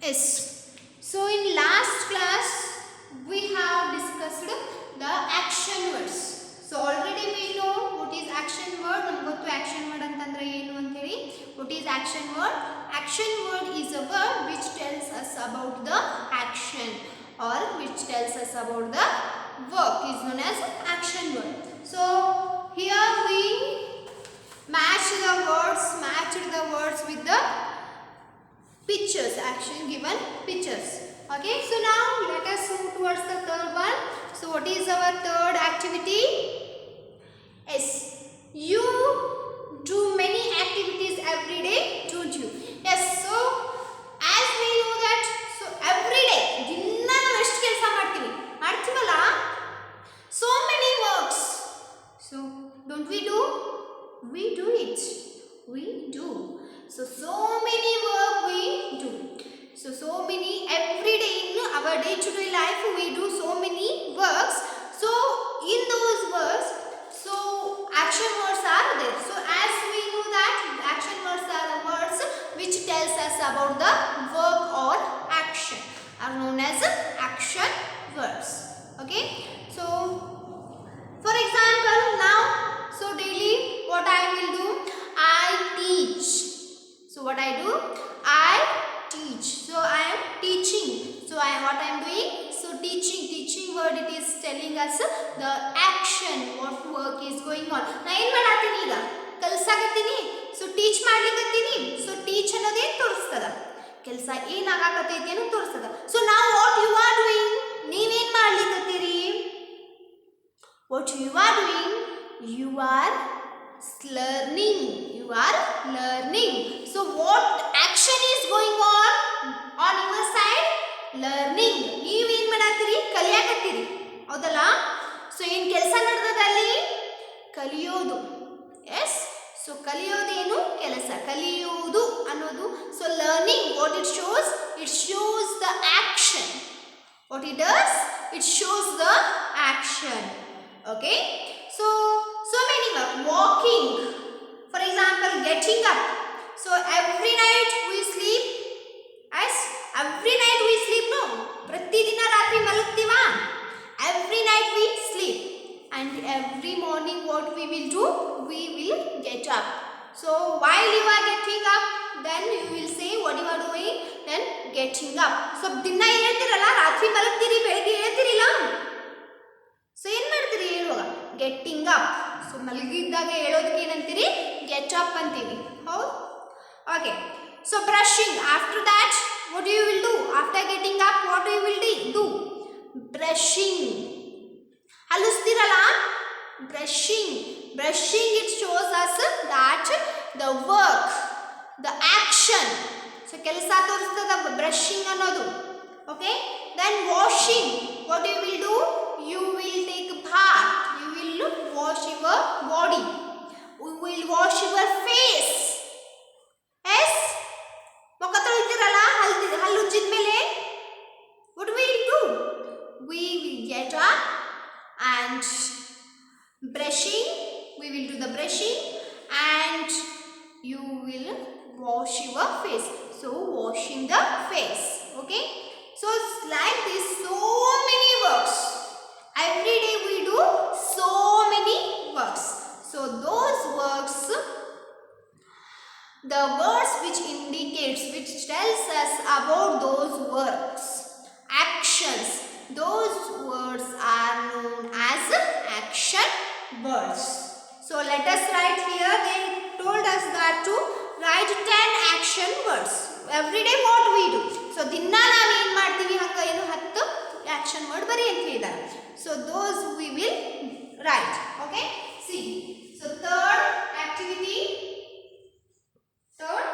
Yes. So in last class we have discussed the action words. So already we know what is action word. Namgottu action word antandre enu anteli. What is action word? Action word is a word which tells us about the action or which tells us about the work is known as action word. So here we match the words with the pictures, action given pictures. Okay, so now let us move towards the third one. So what is our third activity? Yes, you do many activities every day, don't you? Yes, so as we know that, so every day dinna ನಾವು ಎಷ್ಟು ಕೆಲಸ ಮಾಡ್ತೀವಲ್ಲ, so many works. So don't we do? We do it. We do. So many work we do. So many every day in our day-to-day life we do so many works. So in those works, so action words are there. So as we know that action words are the words which tells us about the work or action are known as action words. Okay. So for example, now, so daily what I will do? I teach. So what I do? I teach. So I am teaching. So what I am doing? So teaching word, it is telling us the action, what work is going on. Na ಏನು ಮಾಡಾತೀನಿ ಈಗ ಕಲ್ಸಾಕತ್ತೀನಿ. So teach ಮಾಡ್ಲಿಕತ್ತೀನಿ. So teach ಅನ್ನೋದು ಏನು ತೋರಿಸ್ತದ? ಕೆಲಸ ಏನು ಆಗಾಕತ್ತೈತಿ ಅನ್ನೋ ತೋರಿಸ್ತದ. So now what you are doing? ನೀವೇನು ಮಾಡ್ಲಿಕತ್ತೀರಿ? What you are doing? You are learning. You are learning. So what action is going on your side? Learning. ನೀವು ಏನು ಮಾಡಾತ್ತೀರಿ? ಕಲಿಯಾಕತ್ತೀರಿ. ಹೌದಲ್ಲ? ಸೊ ಏನು ಕೆಲಸ ನಡೆದದ ಅಲ್ಲಿ? ಕಲಿಯೋದು. ಎಸ್. ಸೊ ಕಲಿಯೋದು ಏನು? ಕೆಲಸ. ಕಲಿಯೋದು ಅನ್ನೋದು. So learning, what it shows? It shows the action. What it does? It shows the action. Okay. So many work. Walking, for example, getting up. So every night we sleep. Yes, every night we sleep. No, ಪ್ರತಿದಿನ ರಾತ್ರಿ ಮಲಗ್ತೀವಾ? Every night we sleep, and every morning what we will do? We will get up. So while you are getting up, then you will say what you are doing. Then getting up. So ದಿನ ಹೇಳ್ತಿರಲ್ಲ, ರಾತ್ರಿ ಮಲಗ್ತೀರಿ, ಬೆಳಗ್ಗೆ ಹೇಳ್ತಿರಿಲ್ಲ. So ಏನು ಮಾಡ್ತೀರಿ ಹೇಳುವಾಗ? Getting up. So ಮಲಗಿದ್ದಾಗ ಹೇಳೋದಕ್ಕೆ ಏನಂತೀರಿ? Get up ಅಂತೀವಿ. ಹೌದು? Okay. So brushing. After that what you will do? After getting up what you will do? Brushing. ಹಲ್ಲಿಸ್ತಿರಲ್ಲ? Brushing. Brushing, it shows us that the work, the action. So ಕೆಲಸ ತೋರಿಸ್ತದ brushing ಅನ್ನೋದು. Okay. Then washing. What you will do? You will take a bath. You will wash your body. You will wash your face. Yes? ಮುಖ ತೊಳಿತೀರಲ್ಲ, ಹಲ್ಲು ಉಜ್ಜಿದ ಮೇಲೆ what will you do? We will get up and brushing. We will do the brushing and you will wash your face. So washing the face. Okay? So it's like this, so many works. Every day we do so many works. So those works, the words which indicates, which tells us about those works, actions, those words are known as action words. So let us write here. They told us that to write 10 action words. Every day what we do? So ದಿನ ನಾವು ಏನು ಮಾಡ್ತೀವಿ? ಹಂಗ ಏನು 10 action word ಬರಿ ಅಂತ ಹೇಳಿದ್ದಾರೆ. So those we will write. Okay. See. So third activity. Third.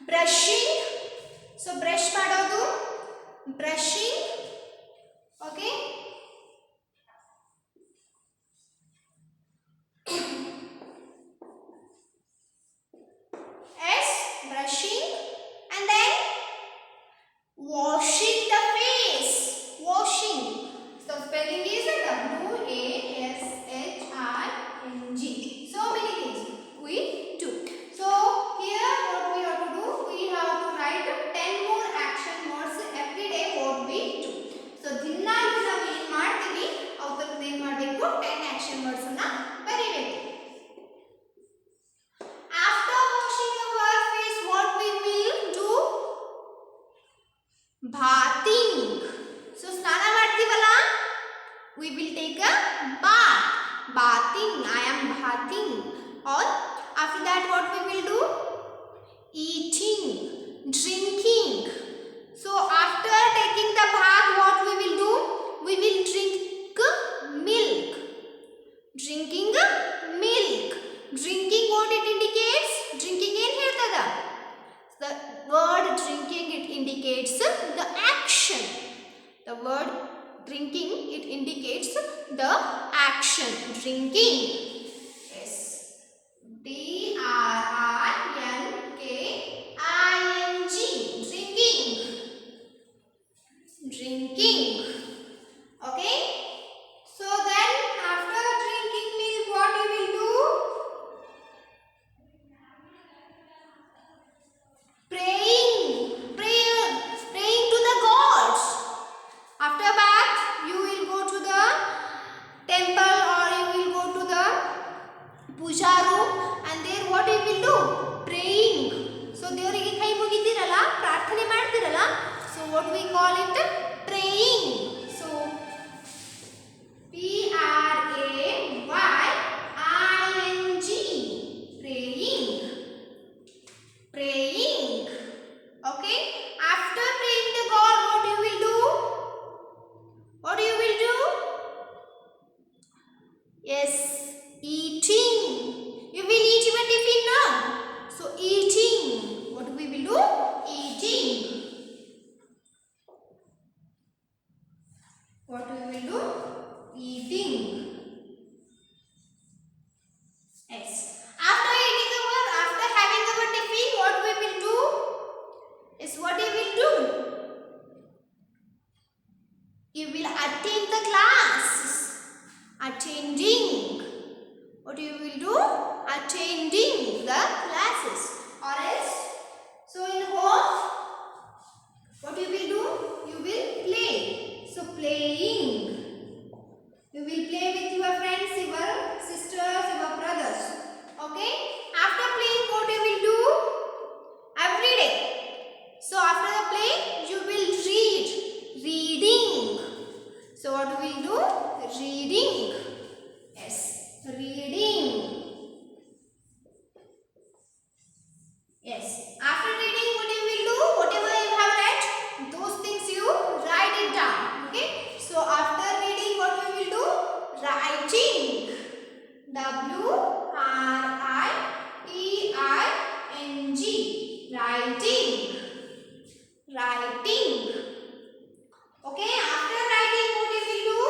brushing. So brush ಮಾಡೋದು, brushing. Okay. S, brushing. And then washing the face. Washing. So spelling is W-A-S-H-I-N-G. So many things we do. So here what we have to do, we have to write 10 more action words every day what we do. So ದಿನಾಲು ನಾವು ಏನು ಮಾಡ್ತೀವಿ ಅವತ್ತದ್ದು ಏನು ಮಾಡಬೇಕು, 10 action words ಅನ್ನ ಬರೀಬೇಕು. After washing our face, what we will do? Bathing. So ಸ್ನಾನ ಮಾಡ್ತೀವಲ್ಲ, we will take a bath. Bathing. I am bathing. Or after that what we will do? Eating, drinking. So after taking the bath what we will do? We will drink milk. Drinking milk. Drinking what it indicates? Drinking ಏನು ಹೇಳ್ತದ? The word drinking, it indicates the action. The word drinking, it indicates the action. Drinking. Yes. D-R-I-N-K-I-N-G. Drinking. Drinking. Okay. So then after drinking milk what you will do? Praying. Praying to the gods. After bath you will go to the temple or you will go to the puja room and there what you will do? Praying. So ದೇವರಿಗೆ ಕೈ ಮುಗಿತೀರಲ್ಲ, ಪ್ರಾರ್ಥನೆ ಮಾಡ್ತೀರಲ್ಲ, so what we call it? Praying. So P-R-A-Y-I-N-G. Praying. Praying. Okay. After praying the God what you will do? What you will do? Yes, eating. You will eat your tiffin now. So eating. What we will do? Eating. What we will do? Eating. Yes. After eating after having our tiffin, what we will do? Is what you will do? You will attend the class. Attending. What you will do? Attending the classes. Or else, so in home, what you will do? You will play. So playing. You will play with your friends, your sisters, your brothers. Okay? After playing, what you will do? Every day. So after the play, you will read. Reading. So what we will do? Reading. Yes. Reading. Yes. After reading, what you will do? Whatever you have read, those things you write it down. Okay? So after reading, what we will do? Writing. W-R-I-T-I-N-G. Writing. Writing. Okay? After writing, what you will do?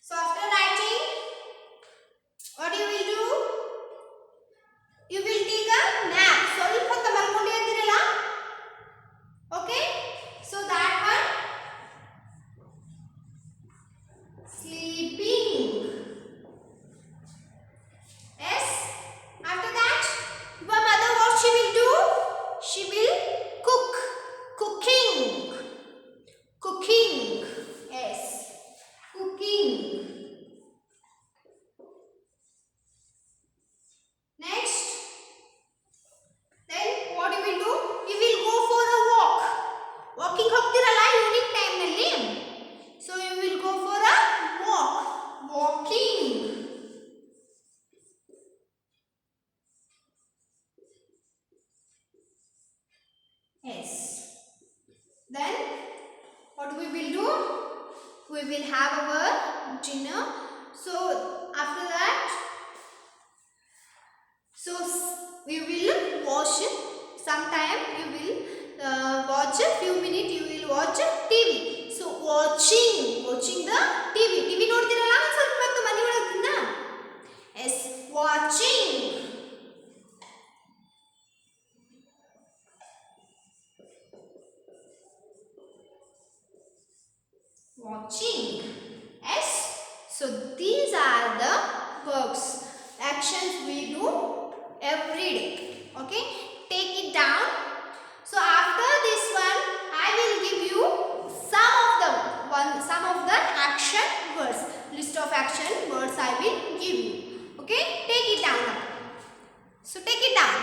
So after writing, what you will do? You will take a nap. ಸ್ವಲ್ಪ ಹೊತ್ತು ಮಲ್ಕೊಂಡಿರ್ತೀರಲ್ಲ? Okay? So that one, sleeping. Yes? After that, your mother what she will do? She will cook. Cooking. Cooking. Yes. Cooking. Next. Then what you will do? You will go for a walk. Walking ಹೋಗ್ತಿರಲ್ಲ evening time ನಲ್ಲಿ. So you will go for a walk. Walking. Yes. Then what we will do? We will have our dinner. So after that So we will watch sometime. You will watch a few minutes. You will watch TV. So watching the TV ನೋಡ್ತಿರಲ್ಲ ಸ್ವಲ್ಪ ಹೊತ್ತು ಮನೆ ಒಳಗಿನ. Yes, watching. Yes. So these are the verbs, actions we do every day. Okay, take it down. So after this one I will give you some of the action words. List of action words I will give you. Okay, take it down now. So take it down.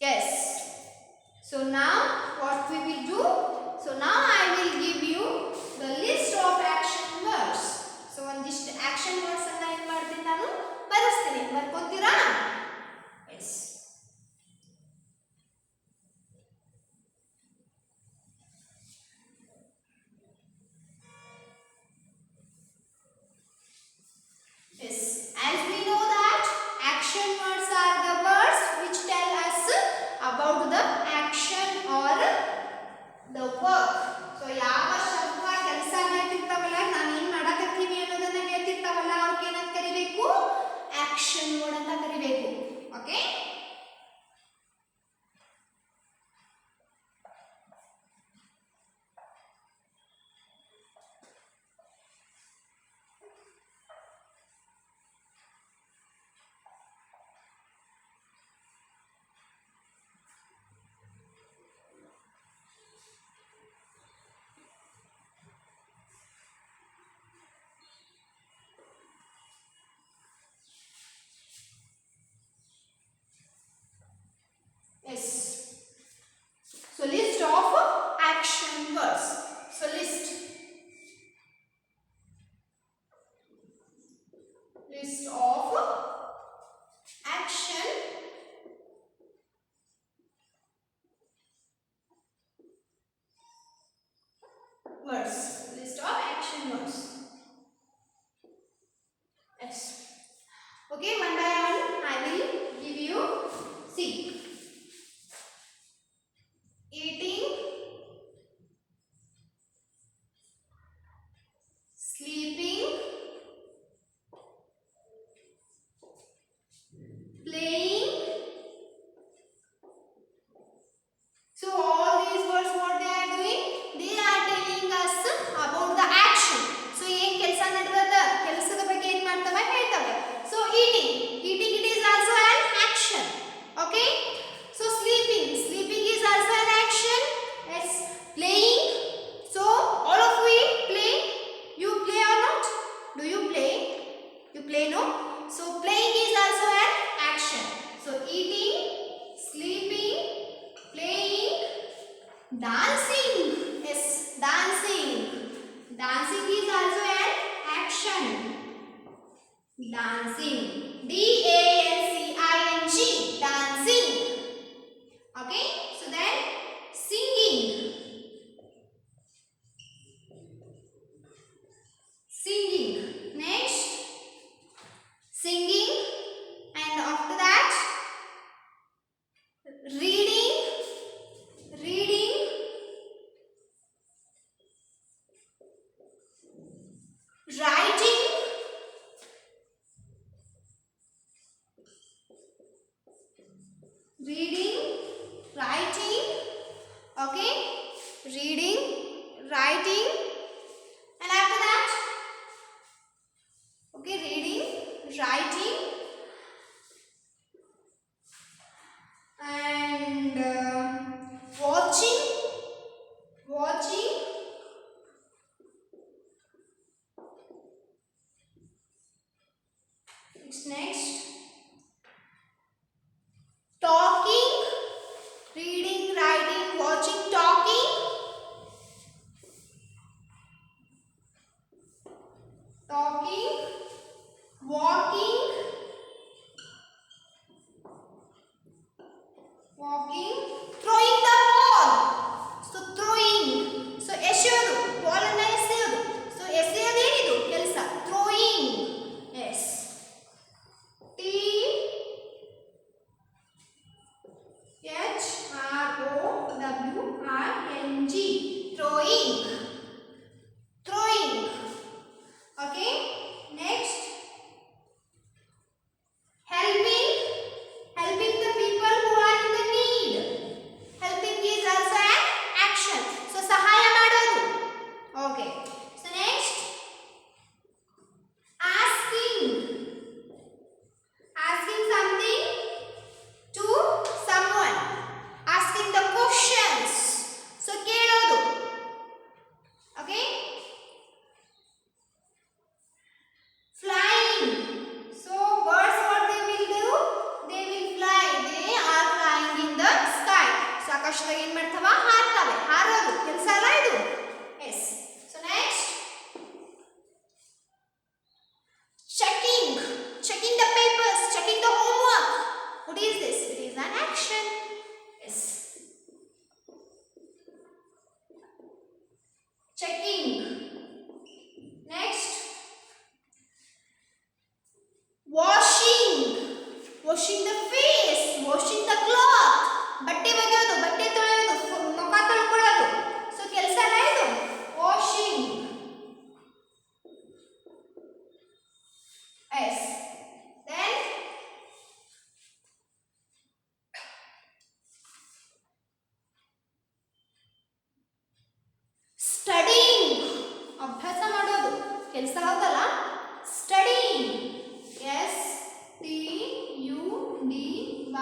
Yes. So now what we will do? So now I will give you the list of action words. So ಒಂದಿಷ್ಟು action words ಅನ್ನ ಏನು ಮಾಡ್ತೀನಿ ನಾನು ಬರೆಸ್ತೀನಿ. ಬರ್ಕೊಂತೀರಾ? Yes. Yes. As we know that action words are the words which tell us about the action or the work. So ಯಾವ ಶಬ್ದ ಕೆಲಸ ಹೇಳ್ತಿರ್ತಾವಲ್ಲ ನಾನು ಏನು ಮಾಡಕತ್ತೀನಿ ಅನ್ನೋದನ್ನ ಹೇಳ್ತಿರ್ತಾವಲ್ಲ ಅವಕ್ಕೆ ಏನಂತ ಕರಿಬೇಕು? ಆಕ್ಷನ್ ವರ್ಡ್ ಅಂತ ಕರಿಬೇಕು. Okay? Yes. So list of action words. So list of action words. List of action words. Yes. Okay, one by one I will give you. See. Eating, sleeping, playing. So all these words what they are doing? They are telling us about the action. So ಏನು ಕೆಲಸ ನಡೆದದ ಕೆಲಸದ ಬಗ್ಗೆ ಏನು ಮಾಡ್ತವೆ ಹೇಳ್ತವೆ. So eating it is also an action. Okay? So sleeping is also an action. Yes. Playing. So all of we play. You play or not? Do you play? You play, no? So playing is also an action. So eating, sleeping, playing, dancing. Yes, dancing. Dancing is also an action. Dancing. DANCING. Dancing. Okay? So then singing. Singing. Next. Singing. And after that reading. Writing. Writing. Okay? Reading, writing. And after that, okay, reading, writing, and watching. It's next. Talking, reading, writing, watching, talking.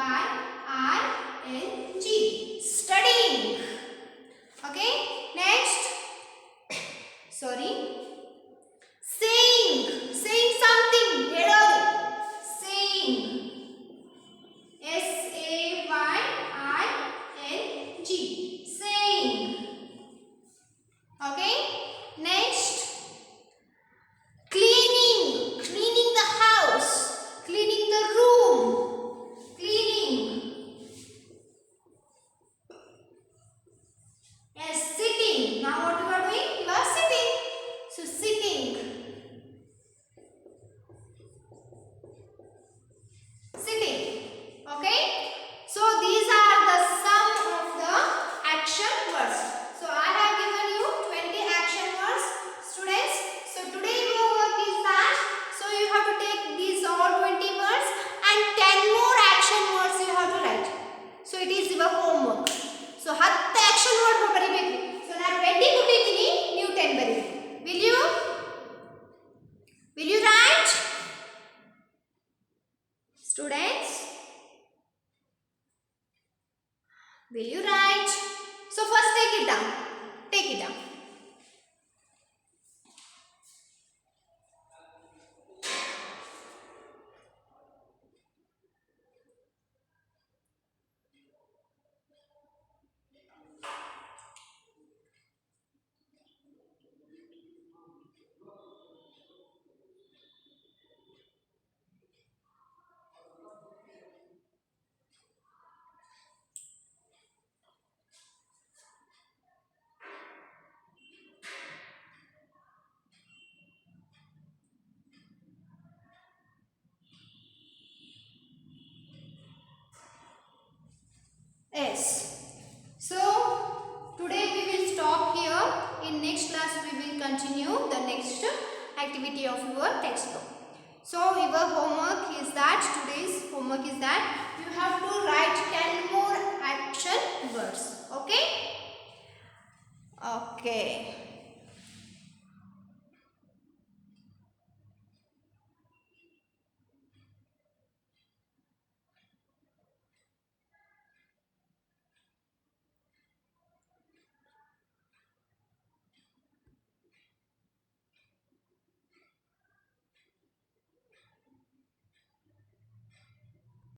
S-T-U-D-Y-I-N-G. Studying. Okay. Next. Sorry. Saying. Saying something. ಹೇಳೋದು. Saying. S-A-Y-I-N-G. Saying. Okay. Next. Cleaning. Cleaning the house. Cleaning the room. Cleaning. Yes, sitting. Now what you are doing? You are sitting. So sitting. Sitting. Okay. So these are the sum of the action words. So I have given you 20 action words, students. So today your work is that. So you have to take these all 20 words and 10 more action words you have to write. So it is your homework. So 10 action word ಬರಿಬೇಕು. So ನಾನು 20 ಕೊಟ್ಟಿದ್ದೀನಿ, ನೀವು 10 ಬರೀರಿ. Will you? Will you write? Students, will you write? So first take it down. Take it down. Yes. So today we will stop here. In next class we will continue the next activity of your textbook. So your homework is that, today's homework is that